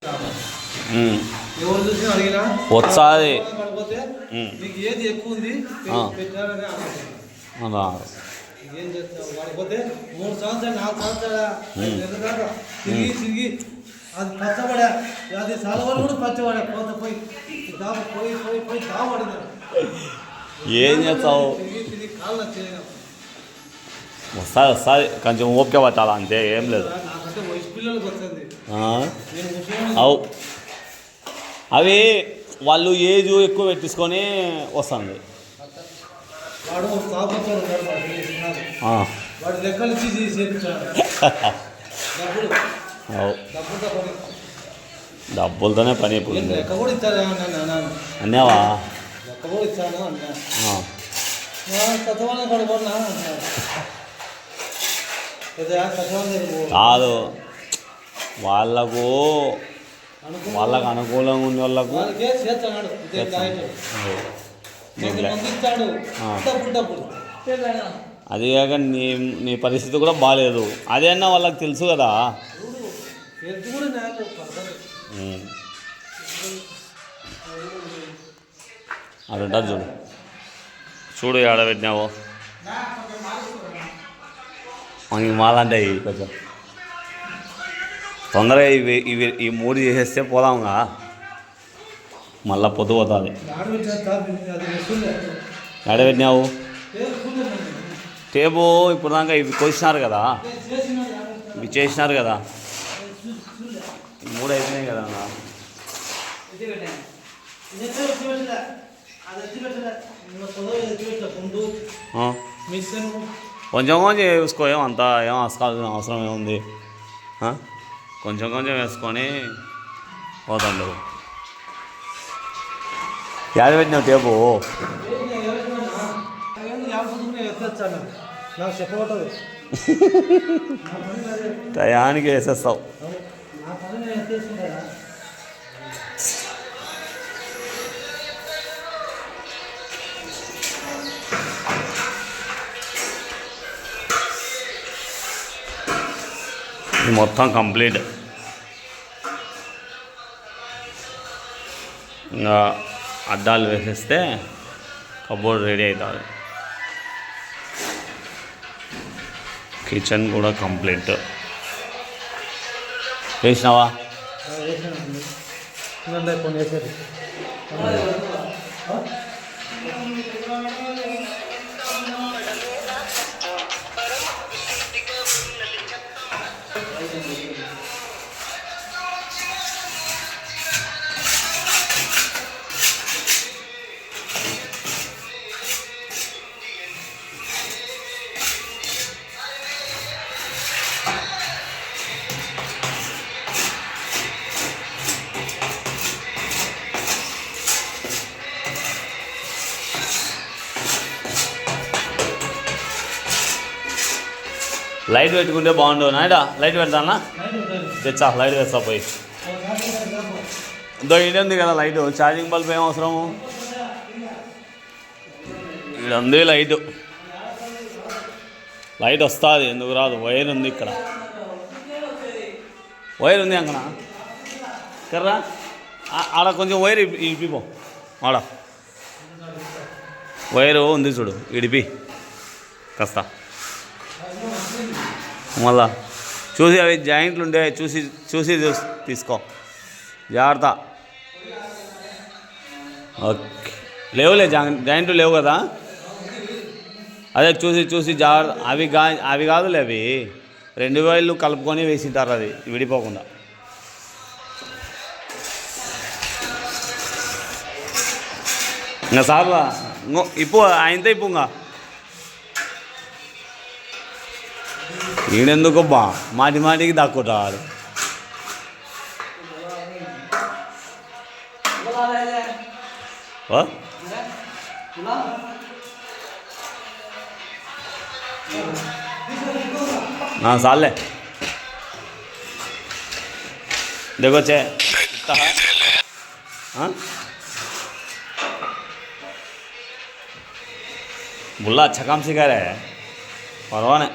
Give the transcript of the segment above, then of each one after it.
ఎవరు చూసినా అడిగినా వచ్చాది పడిపోతే నీకు ఏది ఎక్కువ ఉంది పెట్టారని అనుకుంటున్నాను. ఏం చేస్తావు పడిపోతే 3 సంవత్సరాలు 4 సంవత్సరాలు తిరిగి తిరిగి అది పచ్చబడా అది సలవలు కూడా పచ్చబడా పోత పోయి పోయి పోయి పోయి తాపడినారు. ఏం చేస్తావు? తిరిగి తిరిగి కాళ్ళు చేయడం వస్తుంది వస్తుంది, కొంచెం ఓపిక పట్టాలి అంతే, ఏం లేదు. నాకంటే వయసు పిల్లలకు వస్తుంది. అవు అవి వాళ్ళు ఏజ్ ఎక్కువ పెట్టించుకొని వస్తుంది. వాడు తాపత్తాడు వాడు లెక్కలు ఇచ్చి చేయించాడు. డబ్బులతోనే పని ఇప్పుడు. లెక్క కూడా ఇచ్చారు అన్నావా? లెక్క కూడా ఇచ్చాను అన్నా సతవాళ్ళ కడుకున్నా అన్నారు. కాదు, వాళ్ళకు అనుకూలంగా ఉన్న వాళ్ళకు అది కాక నీ పరిస్థితి కూడా బాగాలేదు, అదే అన్న వాళ్ళకి తెలుసు కదా. అది ఉంటుంది చూడు, చూడు ఏడబెట్టినావు. మనకి మాలంటే కొంచెం తొందరగా ఈ 3 చేసేస్తే పోదాంగా, మళ్ళీ పొద్దు పోతుంది. ఏడబెట్టినావు టేబు ఇప్పుడు దాకా ఇవి కోసినారు కదా, ఇవి చేసినారు కదా, 3 అయిపోయినాయి కదా. కొంచెం కొంచెం వేసుకో, అంతా ఏం వేసుకోవాల్సిన అవసరం ఏముంది. కొంచెం కొంచెం వేసుకొని పోతాండు. యాద పెట్టినావు టేపు? టయానికి వేసేస్తావు. మొత్తం కంప్లీట్. ఇంకా అద్దాలు వేసేస్తే కబోర్డ్ రెడీ అవుతుంది. కిచెన్ కూడా కంప్లీట్. వేసినావా? లైట్ పెట్టుకుంటే బాగుండు నాయడా. లైట్ పెడతానా? తెచ్చా, లైట్ తెచ్చా పోయి. ఇది ఉంది కదా లైట్, ఛార్జింగ్ బల్బ్ ఏం అవసరము? ఇక్కడ ఉంది లైట్. లైట్ వస్తుంది, ఎందుకు రాదు? వైర్ ఉంది ఇక్కడ, వైర్ ఉంది అక్కడ కర్రా. ఆడ కొంచెం వైర్ ఇడిపిపో, ఆడ వైరు ఉంది చూడు, ఇడిపి కాస్త. మళ్ళా చూసి అవి జాయింట్లు ఉండే చూసి చూసి తీసుకో, జాగ్రత్త. ఓకే, లేవులే జాయింట్లు లేవు కదా, అదే చూసి చూసి జాగ్రత్త. అవి కాదులే, అవి 2 వైర్లు కలుపుకొని వేసింటారు, అది విడిపోకుండా. ఇంకా సార్లా ఇప్పు ఆయనతో ఇప్పుగా. ఈయనెందుకు బా మాటి మాటికి దాక్కుంటాడు. साले देखो चे बुल्ला अच्छा काम सिखा रहा है, परवाह नहीं।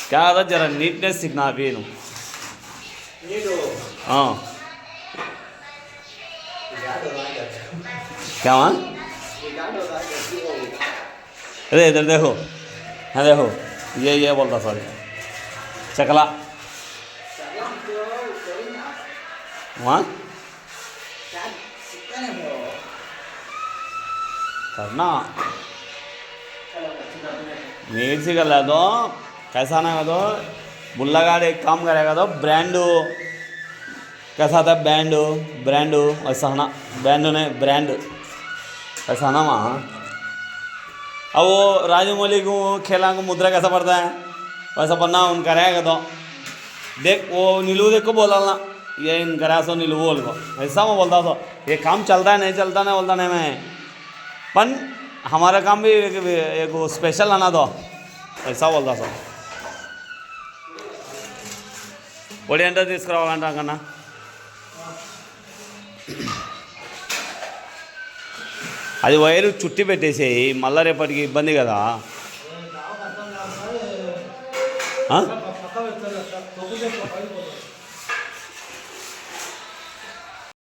क्या होता जरा नीटनेस सीखना अभी नु हाँ क्या वहाँ अरे इधर देखो हाँ देखो ये बोलता सॉरी चकला वहाँ करना नीट से कर रहा तो कैसा ना तो बुल्ला गार्ड एक काम करेगा तो ब्रांडो कैसा था ब्रांडो ऐसा ना ब्रांडो ने ब्रांड ऐसा ना वहाँ अब वो राजमौली को खेला को मुद्रा कैसा पड़ता है वैसा पढ़ना उनका रहेगा तो देख वो नीलू देख को बोला ना ये इनका रहा सो नीलू बोल को ऐसा मैं बोलता सो ये काम चलता है नहीं चलता नहीं बोलता नहीं मैं पन हमारा काम भी एक स्पेशल आना दो ऐसा बोलता सो పొడి ఎంత తీసుకురావాలంటా కన్నా అది వైరు చుట్టి పెట్టేసేయి మళ్ళీ రేపటికి ఇబ్బంది కదా పక్క పెడతారు